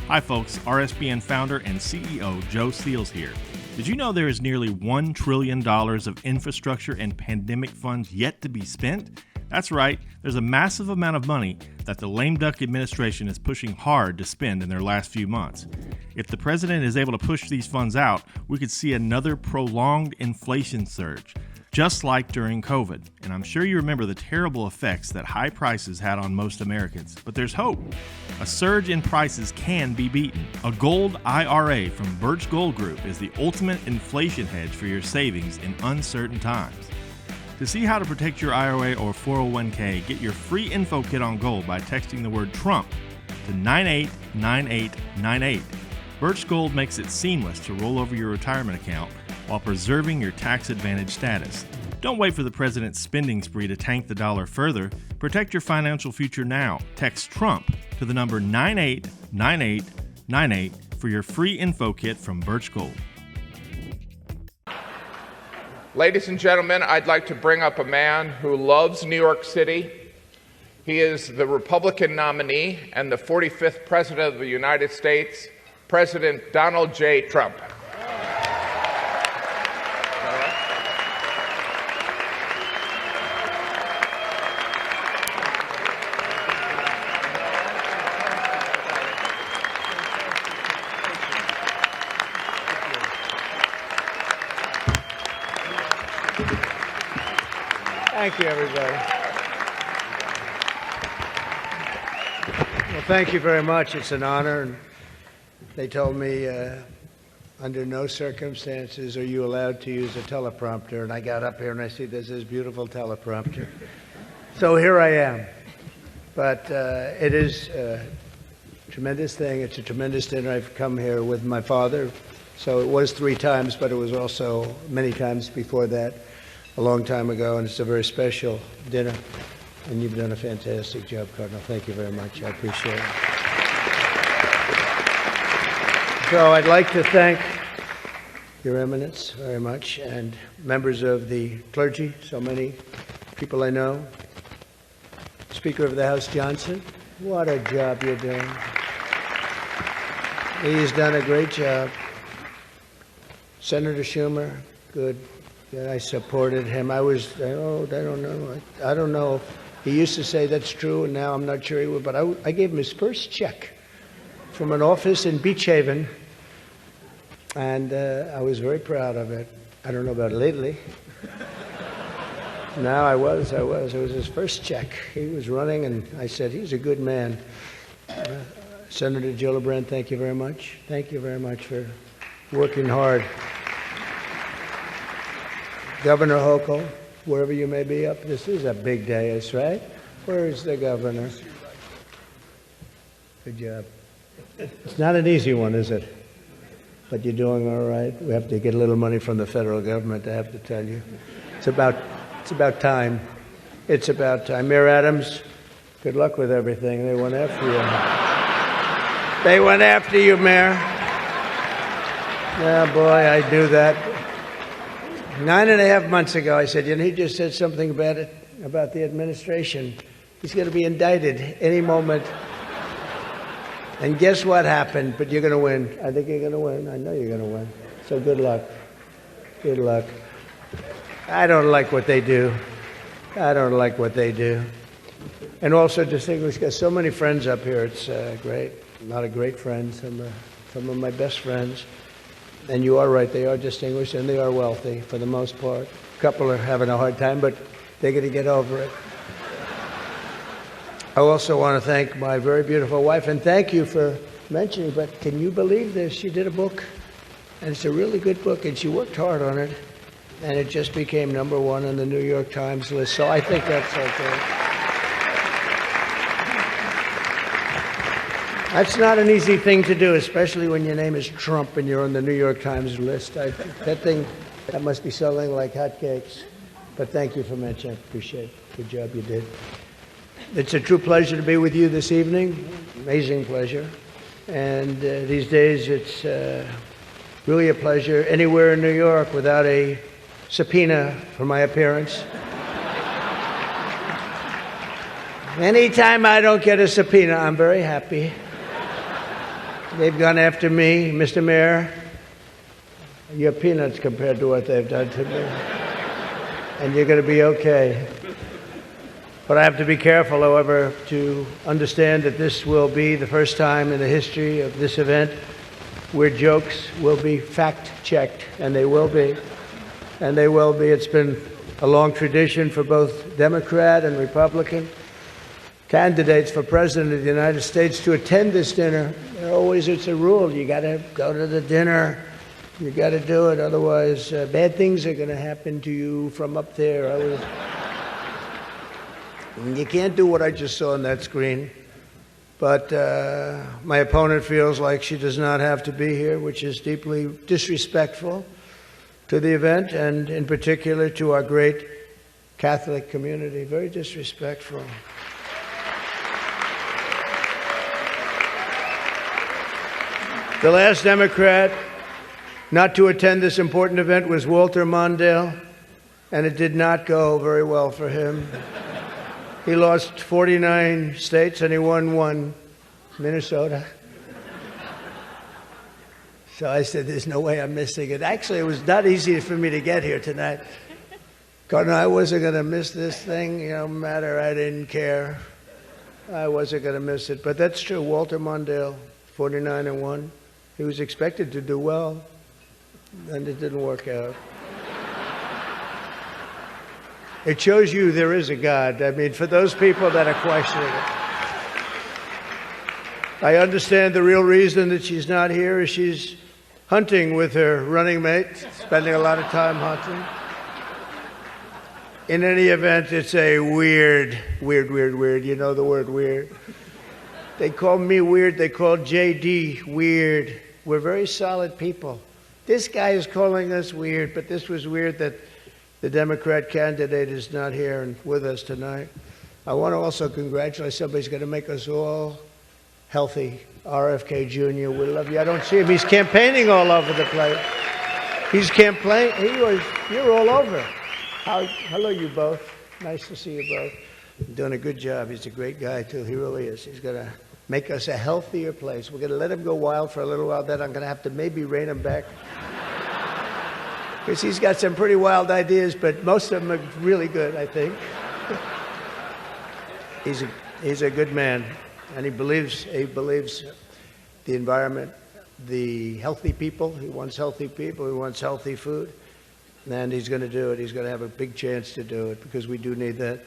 Hi folks, RSBN founder and CEO Joe Seals here. Did you know there is nearly $1 trillion of infrastructure and pandemic funds yet to be spent? That's right, there's a massive amount of money that the lame duck administration is pushing hard to spend in their last few months. If the president is able to push these funds out, we could see another prolonged inflation surge, just like during COVID. And I'm sure you remember the terrible effects that high prices had on most Americans. But there's hope. A surge in prices can be beaten. A gold IRA from Birch Gold Group is the ultimate inflation hedge for your savings in uncertain times. To see how to protect your IRA or 401k, get your free info kit on gold by texting the word Trump to 989898. Birch Gold makes it seamless to roll over your retirement account while preserving your tax advantage status. Don't wait for the president's spending spree to tank the dollar further. Protect your financial future now. Text Trump to the number 989898 for your free info kit from Birch Gold. Ladies and gentlemen, I'd like to bring up a man who loves New York City. He is the Republican nominee and the 45th President of the United States, President Donald J. Trump. Thank you, everybody. Well, thank you very much. It's an honor. And they told me under no circumstances are you allowed to use a teleprompter. And I got up here and I see there's this beautiful teleprompter. So here I am. But it is a tremendous thing. It's a tremendous dinner. I've come here with my father. So it was 3 times, but it was also many times before that, a long time ago, and it's a very special dinner, and you've done a fantastic job, Cardinal. Thank you very much. I appreciate it. So I'd like to thank Your Eminence very much, and members of the clergy, so many people I know. Speaker of the House Johnson, what a job you're doing. He's done a great job. Senator Schumer, good. Yeah, I supported him. I don't know. He used to say that's true, and now I'm not sure he would, but I gave him his first check from an office in Beach Haven, and I was very proud of it. I don't know about lately. No, I was. It was his first check. He was running, and I said, he's a good man. Senator Gillibrand, thank you very much. Thank you very much for working hard. Governor Hochul, wherever you may be up, this is a big day, that's right. Where is the governor? Good job. It's not an easy one, is it? But you're doing all right. We have to get a little money from the federal government, I have to tell you. It's about time. It's about time. Mayor Adams, good luck with everything. They went after you. They went after you, Mayor. Yeah, boy, I knew that. 9.5 months ago, I said, he just said something about the administration. He's going to be indicted any moment. And guess what happened? But you're going to win. I think you're going to win. I know you're going to win. So good luck. Good luck. I don't like what they do. And also distinguished, got so many friends up here. It's great. A lot of great friends. Some of my best friends. And you are right, they are distinguished and they are wealthy for the most part. A couple are having a hard time, but they're going to get over it. I also want to thank my very beautiful wife, and thank you for mentioning, but can you believe this? She did a book, and it's a really good book, and she worked hard on it, and it just became #1 on the New York Times list, so I think that's okay. That's not an easy thing to do, especially when your name is Trump and you're on the New York Times list. That must be selling like hotcakes. But thank you for mentioning. I appreciate it. Good job you did. It's a true pleasure to be with you this evening. Amazing pleasure. And these days it's really a pleasure anywhere in New York without a subpoena for my appearance. Anytime I don't get a subpoena, I'm very happy. They've gone after me, Mr. Mayor. You're peanuts compared to what they've done to me. And you're going to be okay. But I have to be careful, however, to understand that this will be the first time in the history of this event where jokes will be fact-checked, and they will be. And they will be. It's been a long tradition for both Democrat and Republican candidates for President of the United States to attend this dinner. It's a rule. You got to go to the dinner. You got to do it. Otherwise, bad things are going to happen to you from up there. You can't do what I just saw on that screen. But my opponent feels like she does not have to be here, which is deeply disrespectful to the event and in particular to our great Catholic community. Very disrespectful. The last Democrat not to attend this important event was Walter Mondale, and it did not go very well for him. He lost 49 states and he won one, Minnesota. So I said, there's no way I'm missing it. Actually, it was not easy for me to get here tonight. Cardinal, I wasn't going to miss this thing, no matter, I didn't care. I wasn't going to miss it. But that's true, Walter Mondale, 49-1. He was expected to do well, and it didn't work out. It shows you there is a God. I mean, for those people that are questioning it. I understand the real reason that she's not here is she's hunting with her running mate, spending a lot of time hunting. In any event, it's a weird. You know the word weird. They call me weird. They call J.D. weird. We're very solid people. This guy is calling us weird, but this was weird that the Democrat candidate is not here and with us tonight. I want to also congratulate somebody's going to make us all healthy. RFK Jr., we love you. I don't see him. He's campaigning all over the place. He's campaigning. You're all over. Hello, you both. Nice to see you both. You're doing a good job. He's a great guy, too. He really is. He's going to make us a healthier place. We're going to let him go wild for a little while. Then I'm going to have to maybe rein him back. Because he's got some pretty wild ideas, but most of them are really good, I think. He's a good man, and he believes the environment, the healthy people. He wants healthy people. He wants healthy food, and he's going to do it. He's going to have a big chance to do it because we do need that.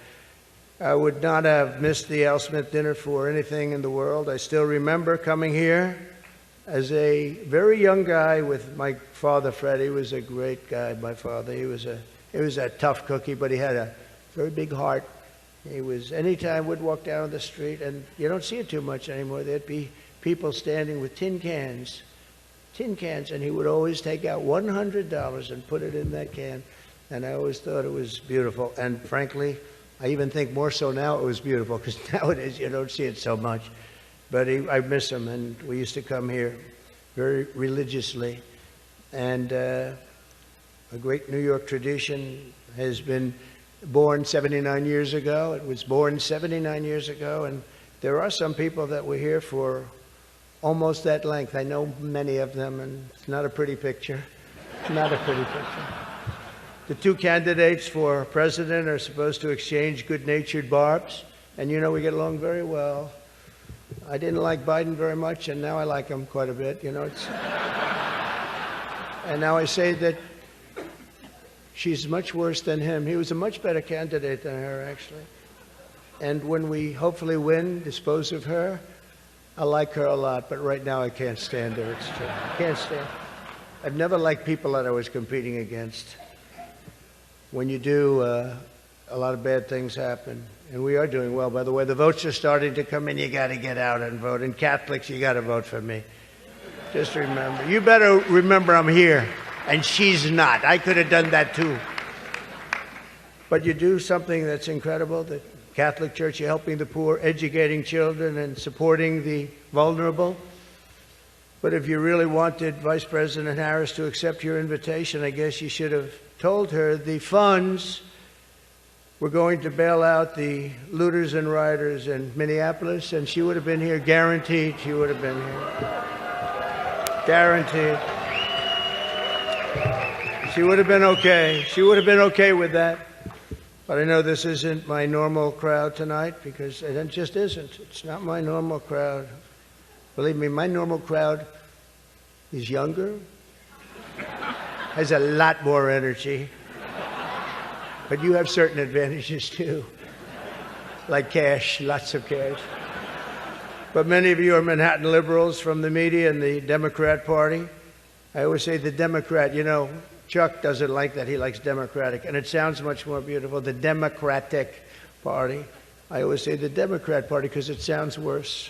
I would not have missed the Al Smith dinner for anything in the world. I still remember coming here as a very young guy with my father, Fred. He was a great guy, my father. He was a tough cookie, but he had a very big heart. Anytime we'd walk down the street, and you don't see it too much anymore, there'd be people standing with tin cans, and he would always take out $100 and put it in that can, and I always thought it was beautiful. And frankly, I even think more so now it was beautiful, because nowadays you don't see it so much. But I miss him, and we used to come here very religiously. And a great New York tradition has been born 79 years ago. It was born 79 years ago, and there are some people that were here for almost that length. I know many of them, and it's not a pretty picture. Not a pretty picture. The two candidates for president are supposed to exchange good-natured barbs, and you know we get along very well. I didn't like Biden very much, and now I like him quite a bit. You know, and now I say that she's much worse than him. He was a much better candidate than her, actually. And when we hopefully win, dispose of her, I like her a lot, but right now I can't stand her. It's true. I can't stand her. I've never liked people that I was competing against. When you do, a lot of bad things happen. And we are doing well, by the way. The votes are starting to come in. You got to get out and vote. And Catholics, you got to vote for me. Just remember. You better remember I'm here, and she's not. I could have done that too. But you do something that's incredible. The Catholic Church, you're helping the poor, educating children, and supporting the vulnerable. But if you really wanted Vice President Harris to accept your invitation, I guess you should have told her the funds were going to bail out the looters and rioters in Minneapolis, and she would have been here, guaranteed she would have been here. Guaranteed. She would have been okay. She would have been okay with that. But I know this isn't my normal crowd tonight because it just isn't. It's not my normal crowd. Believe me, my normal crowd is younger, has a lot more energy. But you have certain advantages too, like cash, lots of cash. But many of you are Manhattan liberals from the media and the Democrat Party. I always say the Democrat, you know, Chuck doesn't like that. He likes Democratic, and it sounds much more beautiful, the Democratic Party. I always say the Democrat Party because it sounds worse.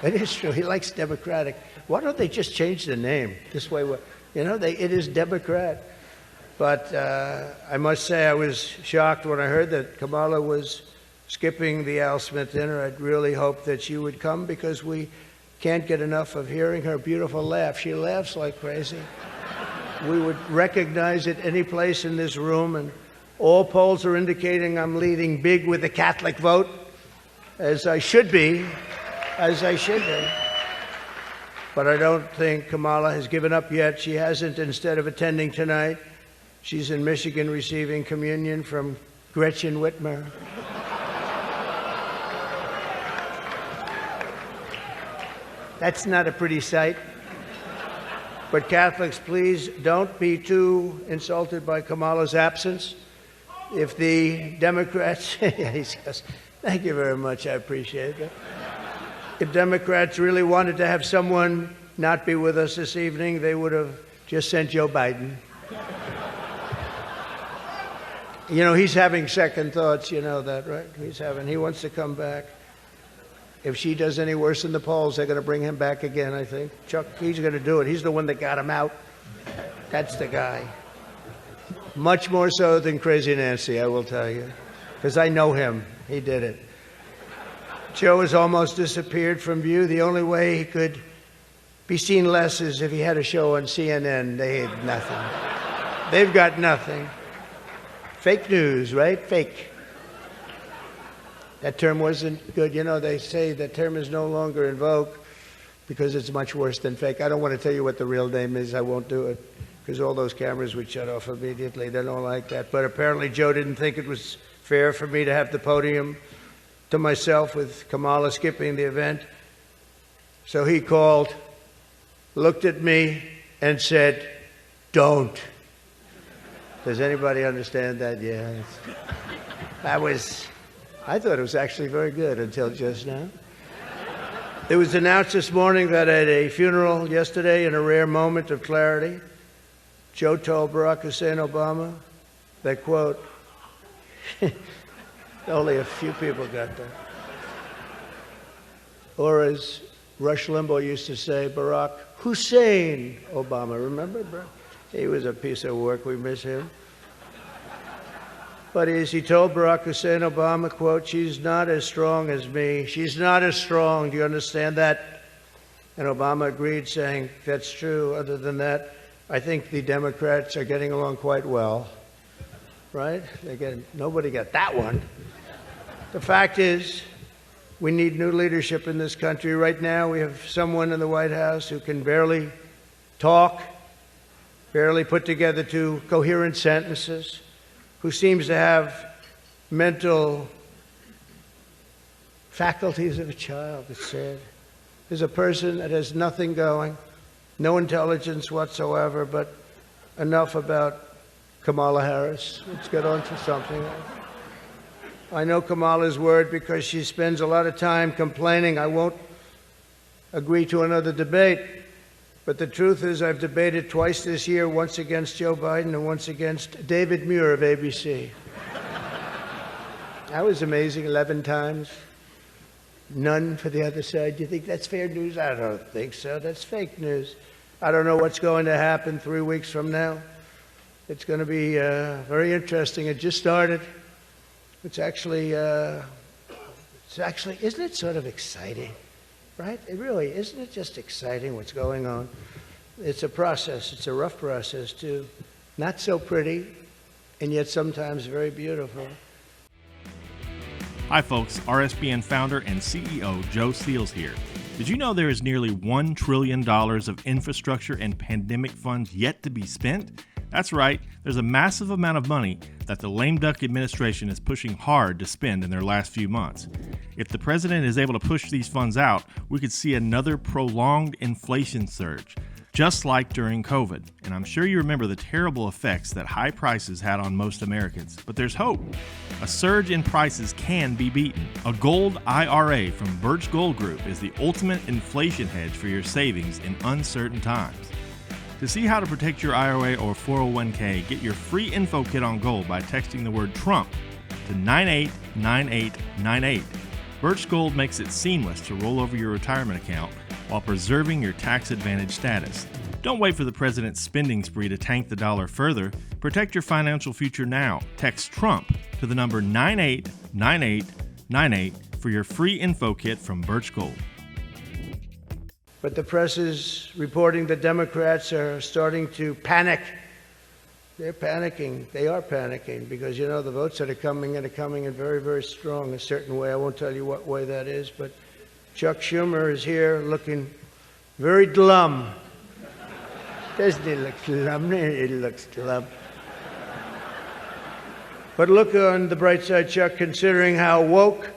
It is true. He likes Democratic. Why don't they just change the name? This way, you know, it is Democrat. But I must say I was shocked when I heard that Kamala was skipping the Al Smith dinner. I'd really hoped that she would come because we can't get enough of hearing her beautiful laugh. She laughs like crazy. We would recognize it any place in this room, and all polls are indicating I'm leading big with the Catholic vote, as I should be. But I don't think Kamala has given up yet. She hasn't. Instead of attending tonight, she's in Michigan receiving communion from Gretchen Whitmer. That's not a pretty sight. But Catholics, please don't be too insulted by Kamala's absence. If the Democrats, he goes, thank you very much, I appreciate it. If Democrats really wanted to have someone not be with us this evening, they would have just sent Joe Biden. You know, he's having second thoughts, you know that, right? He wants to come back. If she does any worse in the polls, they're going to bring him back again, I think. Chuck, he's going to do it. He's the one that got him out. That's the guy. Much more so than Crazy Nancy, I will tell you. Because I know him. He did it. Joe has almost disappeared from view. The only way he could be seen less is if he had a show on CNN. They had nothing. They've got nothing. Fake news, right? Fake. That term wasn't good. You know, they say that term is no longer in vogue because it's much worse than fake. I don't want to tell you what the real name is. I won't do it because all those cameras would shut off immediately. They don't like that. But apparently Joe didn't think it was fair for me to have the podium to myself with Kamala skipping the event. So he called, looked at me, and said, don't. Does anybody understand that? Yeah. I thought it was actually very good until just now. It was announced this morning that at a funeral yesterday, in a rare moment of clarity, Joe told Barack Hussein Obama that, quote, only a few people got that. Or as Rush Limbaugh used to say, Barack Hussein Obama. Remember, bro? He was a piece of work. We miss him. But as he told Barack Hussein Obama, quote, she's not as strong as me. She's not as strong. Do you understand that? And Obama agreed, saying, that's true. Other than that, I think the Democrats are getting along quite well. Right? Again, nobody got that one. The fact is, we need new leadership in this country. Right now, we have someone in the White House who can barely talk, barely put together two coherent sentences, who seems to have mental faculties of a child, it's sad. There's a person that has nothing going, no intelligence whatsoever, but enough about Kamala Harris. Let's get on to something else. I know Kamala's word because she spends a lot of time complaining. I won't agree to another debate. But the truth is I've debated twice this year, once against Joe Biden and once against David Muir of ABC. That was amazing, 11 times. None for the other side. Do you think that's fair news? I don't think so. That's fake news. I don't know what's going to happen 3 weeks from now. It's going to be very interesting. It just started. It's actually, isn't it sort of exciting? Right? It really, isn't it just exciting what's going on? It's a process. It's a rough process, too. Not so pretty, and yet sometimes very beautiful. Hi, folks. RSBN founder and CEO Joe Steele's here. Did you know there is nearly $1 trillion of infrastructure and pandemic funds yet to be spent? That's right, there's a massive amount of money that the lame duck administration is pushing hard to spend in their last few months. If the president is able to push these funds out, we could see another prolonged inflation surge, just like during COVID. And I'm sure you remember the terrible effects that high prices had on most Americans. But there's hope. A surge in prices can be beaten. A gold IRA from Birch Gold Group is the ultimate inflation hedge for your savings in uncertain times. To see how to protect your IRA or 401k, get your free info kit on gold by texting the word Trump to 989898. Birch Gold makes it seamless to roll over your retirement account while preserving your tax advantage status. Don't wait for the president's spending spree to tank the dollar further. Protect your financial future now. Text Trump to the number 989898 for your free info kit from Birch Gold. But the press is reporting the Democrats are starting to panic. They're panicking. They are panicking because, you know, the votes that are coming in very, very strong a certain way. I won't tell you what way that is, but Chuck Schumer is here looking very glum. Doesn't he look glum? He looks glum. But look on the bright side, Chuck, considering how woke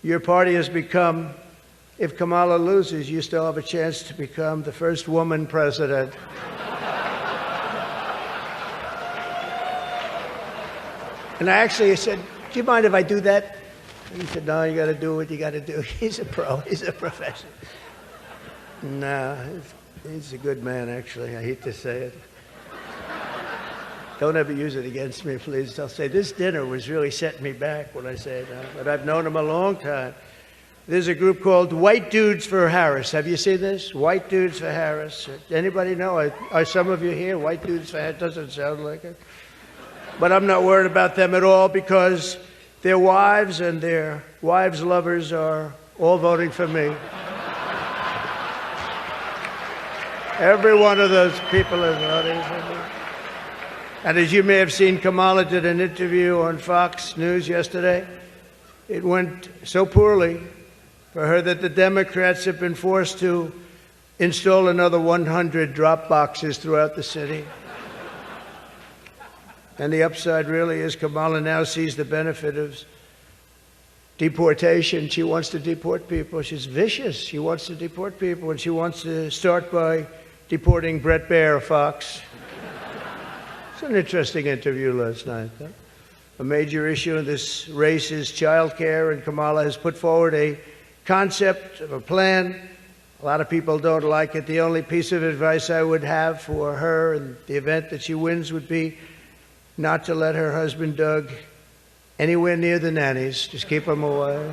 your party has become. If Kamala loses, you still have a chance to become the first woman president. And I actually said, do you mind if I do that? And he said, no, you got to do what you got to do. He's a pro. He's a professional. No, he's a good man, actually. I hate to say it. Don't ever use it against me, please. I'll say, this dinner was really setting me back when I say that. But I've known him a long time. There's a group called White Dudes for Harris. Have you seen this? White Dudes for Harris. Anybody know? Are some of you here? White Dudes for Harris? Doesn't sound like it. But I'm not worried about them at all because their wives and their wives' lovers are all voting for me. Every one of those people is voting for me. And as you may have seen, Kamala did an interview on Fox News yesterday. It went so poorly for her that the Democrats have been forced to install another 100 drop boxes throughout the city. And the upside really is Kamala now sees the benefit of deportation. She wants to deport people. She's vicious. She wants to deport people, and she wants to start by deporting Bret Baier of Fox. It's an interesting interview last night, huh? A major issue in this race is child care, and Kamala has put forward a concept of a plan. A lot of people don't like it. The only piece of advice I would have for her in the event that she wins would be not to let her husband, Doug, anywhere near the nannies. Just keep him away.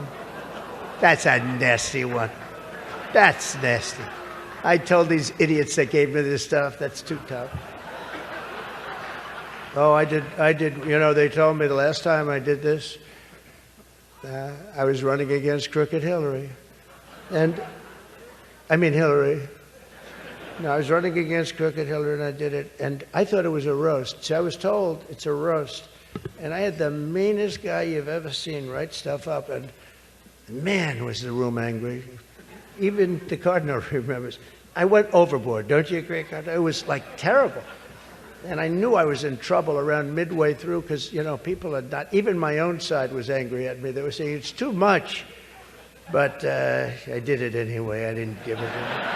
That's a nasty one. That's nasty. I told these idiots that gave me this stuff, that's too tough. Oh, I did. You know, they told me the last time I did this, I was running against Crooked Hillary. Hillary. No, I was running against Crooked Hillary, and I did it. And I thought it was a roast. So I was told it's a roast. And I had the meanest guy you've ever seen write stuff up. And man, was the room angry. Even the Cardinal remembers. I went overboard. Don't you agree, Cardinal? It was like terrible. And I knew I was in trouble around midway through because, you know, people had not, even my own side was angry at me. They were saying, it's too much. But I did it anyway. I didn't give it away.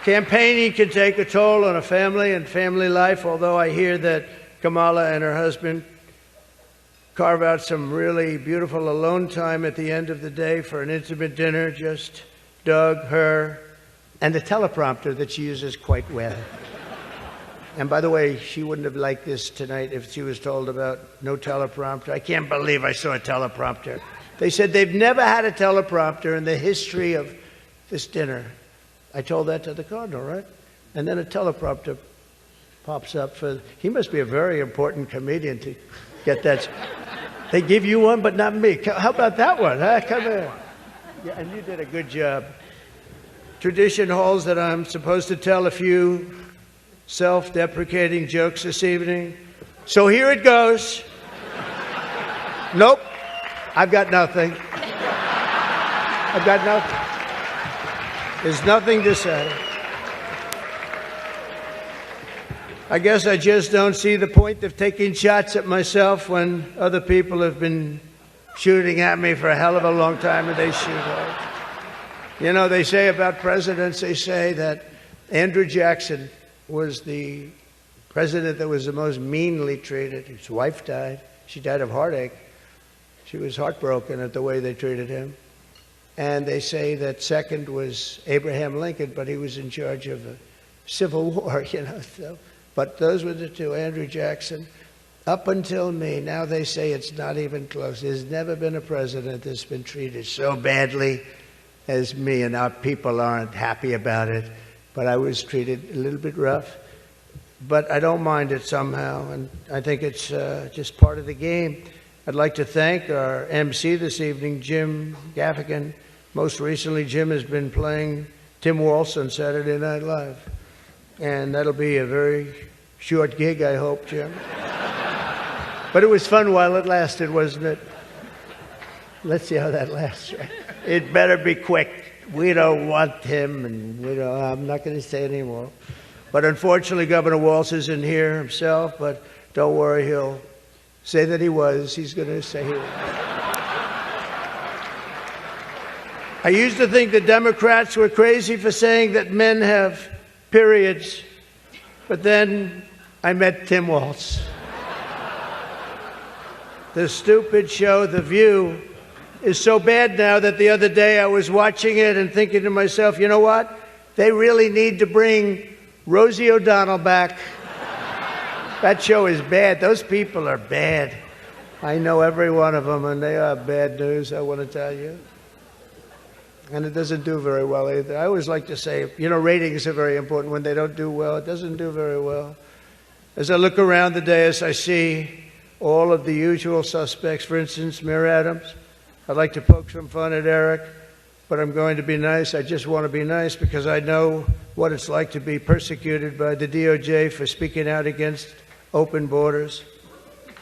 Campaigning can take a toll on a family and family life, although I hear that Kamala and her husband carve out some really beautiful alone time at the end of the day for an intimate dinner, just Doug, her, and the teleprompter that she uses quite well. And by the way, she wouldn't have liked this tonight if she was told about no teleprompter. I can't believe I saw a teleprompter. They said they've never had a teleprompter in the history of this dinner. I told that to the Cardinal, right? And then a teleprompter pops up for, he must be a very important comedian to get that. They give you one, but not me. How about that one, huh? Come here. Yeah, and you did a good job. Tradition holds that I'm supposed to tell a few self-deprecating jokes this evening. So here it goes. Nope, I've got nothing. I've got nothing. There's nothing to say. I guess I just don't see the point of taking shots at myself when other people have been shooting at me for a hell of a long time, and they shoot hard. You know, they say about presidents, they say that Andrew Jackson was the president that was the most meanly treated. His wife died. She died of heartache. She was heartbroken at the way they treated him. And they say that second was Abraham Lincoln, but he was in charge of the Civil War, you know. So, but those were the two, Andrew Jackson, up until me. Now they say it's not even close. There's never been a president that's been treated so badly as me, and our people aren't happy about it. But I was treated a little bit rough. But I don't mind it somehow, and I think it's just part of the game. I'd like to thank our MC this evening, Jim Gaffigan. Most recently, Jim has been playing Tim Waltz on Saturday Night Live. And that'll be a very short gig, I hope, Jim. But it was fun while it lasted, wasn't it? Let's see how that lasts. It better be quick. We don't want him, and I'm not going to say anymore. But unfortunately, Governor Waltz isn't here himself, but don't worry, he'll say that he was. He's going to say he was. I used to think the Democrats were crazy for saying that men have periods, but then I met Tim Waltz. The stupid show, The View, is so bad now that the other day I was watching it and thinking to myself, you know what? They really need to bring Rosie O'Donnell back. That show is bad. Those people are bad. I know every one of them, and they are bad news, I want to tell you. And it doesn't do very well either. I always like to say, ratings are very important. When they don't do well, it doesn't do very well. As I look around the dais, I see all of the usual suspects. For instance, Mayor Adams. I'd like to poke some fun at Eric, but I'm going to be nice. I just want to be nice because I know what it's like to be persecuted by the DOJ for speaking out against open borders.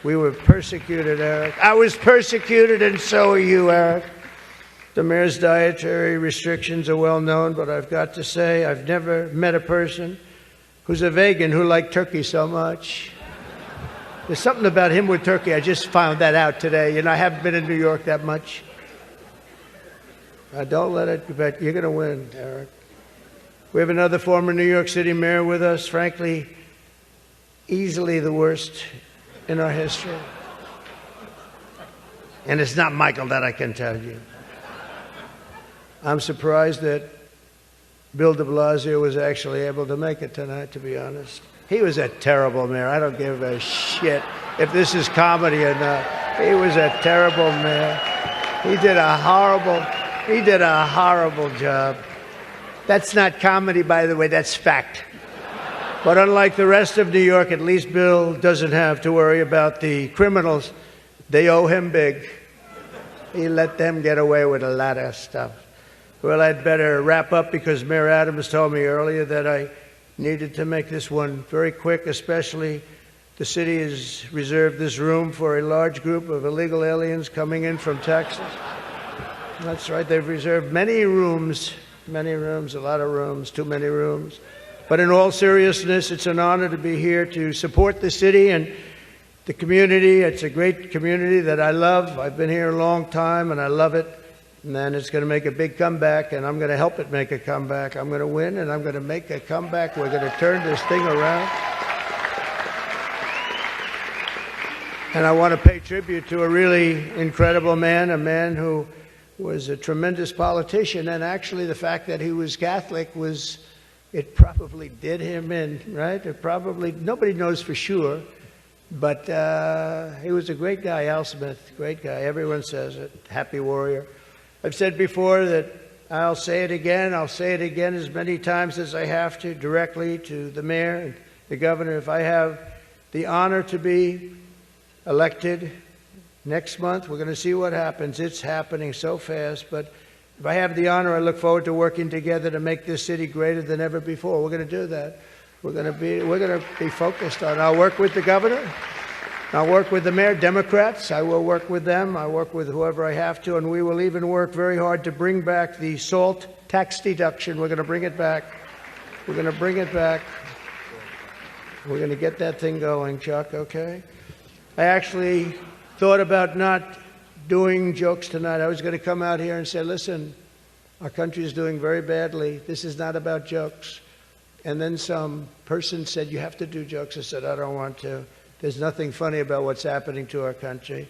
We were persecuted, Eric. I was persecuted, and so are you, Eric. The mayor's dietary restrictions are well known, but I've got to say I've never met a person who's a vegan who liked turkey so much. There's something about him with turkey. I just found that out today. I haven't been in New York that much. Don't let it, but you're going to win, Eric. We have another former New York City mayor with us, frankly, easily the worst in our history. And it's not Michael, that I can tell you. I'm surprised that Bill de Blasio was actually able to make it tonight, to be honest. He was a terrible mayor. I don't give a shit if this is comedy or not. He was a terrible mayor. He did a horrible job. That's not comedy, by the way, that's fact. But unlike the rest of New York, at least Bill doesn't have to worry about the criminals. They owe him big. He let them get away with a lot of stuff. Well, I'd better wrap up because Mayor Adams told me earlier that I needed to make this one very quick, especially the city has reserved this room for a large group of illegal aliens coming in from Texas. That's right, they've reserved many rooms, a lot of rooms, too many rooms. But in all seriousness, it's an honor to be here to support the city and the community. It's a great community that I love. I've been here a long time and I love it. And then it's going to make a big comeback, and I'm going to help it make a comeback. I'm going to win, and I'm going to make a comeback. We're going to turn this thing around. And I want to pay tribute to a really incredible man, a man who was a tremendous politician. And actually, the fact that he was Catholic it probably did him in, right? Nobody knows for sure. But he was a great guy, Al Smith, great guy. Everyone says it, happy warrior. I've said before that I'll say it again as many times as I have to, directly to the mayor and the governor. If I have the honor to be elected next month, we're going to see what happens. It's happening so fast, but if I have the honor, I look forward to working together to make this city greater than ever before. We're going to do that. We're going to be focused on it. I'll work with the governor. I'll work with the mayor, Democrats. I will work with them. I work with whoever I have to, and we will even work very hard to bring back the SALT tax deduction. We're going to bring it back. We're going to bring it back. We're going to get that thing going, Chuck, okay? I actually thought about not doing jokes tonight. I was going to come out here and say, listen, our country is doing very badly. This is not about jokes. And then some person said, you have to do jokes. I said, I don't want to. There's nothing funny about what's happening to our country.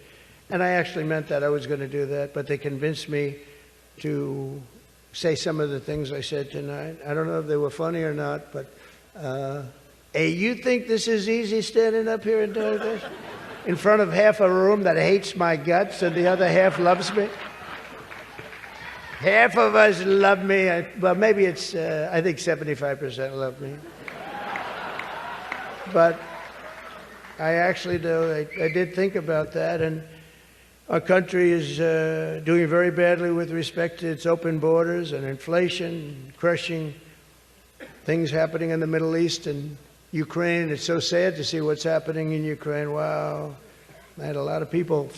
And I actually meant that. I was going to do that. But they convinced me to say some of the things I said tonight. I don't know if they were funny or not, but hey, you think this is easy standing up here and doing this? In front of half a room that hates my guts and the other half loves me? Half of us love me. Well, maybe it's, I think 75% love me. But I actually do. I did think about that, and our country is doing very badly with respect to its open borders and inflation, crushing things happening in the Middle East and Ukraine. It's so sad to see what's happening in Ukraine. Wow. I had a lot of people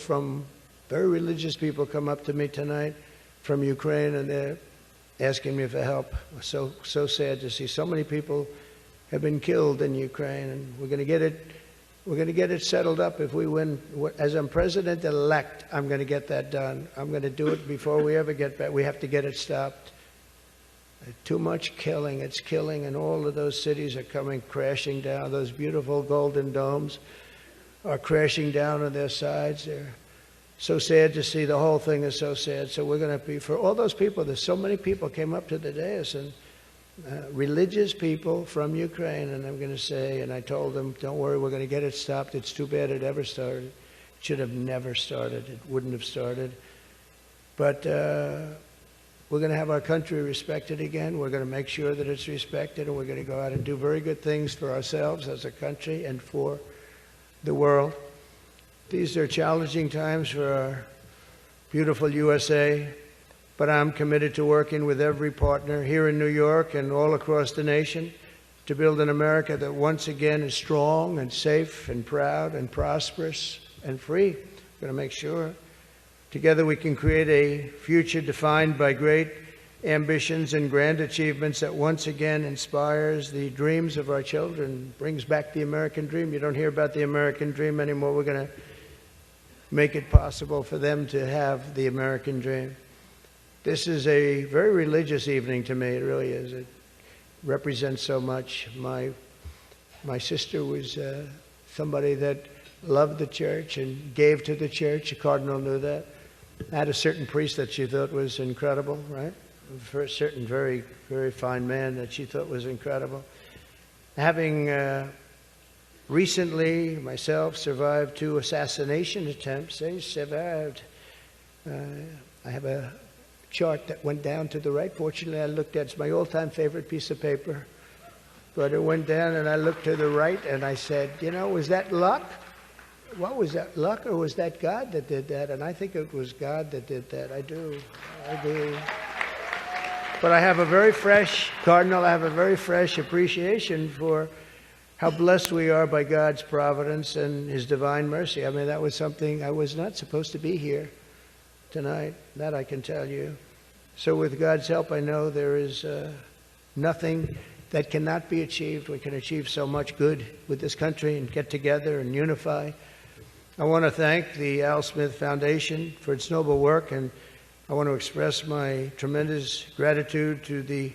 very religious people come up to me tonight from Ukraine, and they're asking me for help. So sad to see so many people have been killed in Ukraine, and we're going to get it settled up if we win. As I'm president-elect, I'm going to get that done. I'm going to do it before we ever get back. We have to get it stopped. Too much killing. It's killing, and all of those cities are coming crashing down. Those beautiful golden domes are crashing down on their sides. They're so sad to see. The whole thing is so sad. So we're going to be, for all those people, there's so many people came up to the dais, and religious people from Ukraine, and I'm going to say, and I told them, don't worry, we're going to get it stopped. It's too bad it ever started. It should have never started. It wouldn't have started. But we're going to have our country respected again. We're going to make sure that it's respected, and we're going to go out and do very good things for ourselves as a country and for the world. These are challenging times for our beautiful USA, but I'm committed to working with every partner here in New York and all across the nation to build an America that once again is strong and safe and proud and prosperous and free. We're going to make sure together we can create a future defined by great ambitions and grand achievements that once again inspires the dreams of our children, brings back the American dream. You don't hear about the American dream anymore. We're going to make it possible for them to have the American dream. This is a very religious evening to me. It really is. It represents so much. My sister was somebody that loved the church and gave to the church. The Cardinal knew that. Had a certain priest that she thought was incredible, right? For a certain very, very fine man that she thought was incredible. Having recently, myself, survived 2 assassination attempts. I survived. I have a chart that went down to the right. Fortunately, I looked at it's my all-time favorite piece of paper. But it went down, and I looked to the right, and I said, you know, was that luck? What was that, luck, or was that God that did that? And I think it was God that did that. I do. But I have a very fresh, Cardinal, I have a very fresh appreciation for how blessed we are by God's providence and His divine mercy. I mean, that was something, I was not supposed to be here tonight. That I can tell you. So with God's help, I know there is nothing that cannot be achieved. We can achieve so much good with this country and get together and unify. I want to thank the Al Smith Foundation for its noble work, and I want to express my tremendous gratitude to the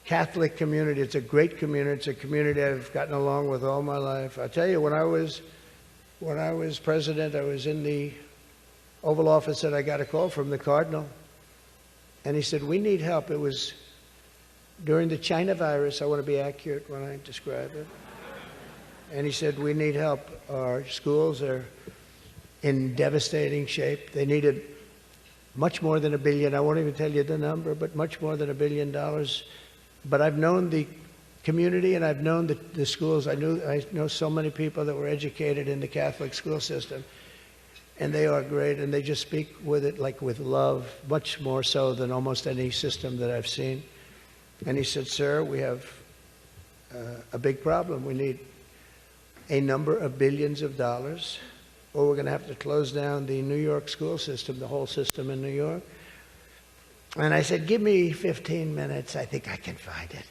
Catholic community. It's a great community. It's a community I've gotten along with all my life. I'll tell you, when I was president, I was in the Oval Office, and I got a call from the Cardinal, and he said, we need help. It was during the China virus. I want to be accurate when I describe it. And he said, we need help. Our schools are in devastating shape. They needed much more than $1 billion. I won't even tell you the number, but much more than $1 billion. But I've known the community, and I've known the schools. I know so many people that were educated in the Catholic school system, and they are great, and they just speak with it like with love, much more so than almost any system that I've seen. And he said, sir, we have a big problem. We need a number of billions of dollars, or we're going to have to close down the New York school system, the whole system in New York. And I said, give me 15 minutes. I think I can find it.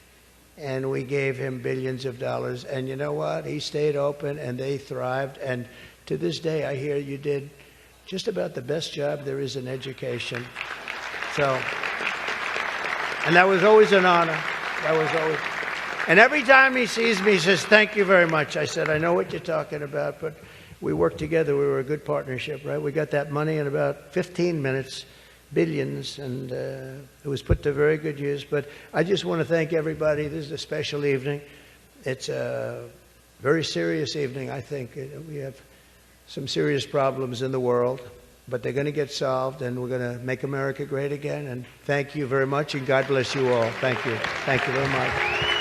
And we gave him billions of dollars. And you know what? He stayed open, and they thrived. And to this day, I hear you did just about the best job there is in education. So, and that was always an honor. That was always. And every time he sees me, he says, thank you very much. I said, I know what you're talking about, but we worked together. We were a good partnership, right? We got that money in about 15 minutes, billions, and it was put to very good use. But I just want to thank everybody. This is a special evening. It's a very serious evening, I think. We have some serious problems in the world, but they're going to get solved, and we're going to make America great again. And thank you very much, and God bless you all. Thank you. Thank you very much.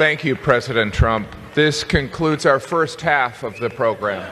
Thank you, President Trump. This concludes our first half of the program.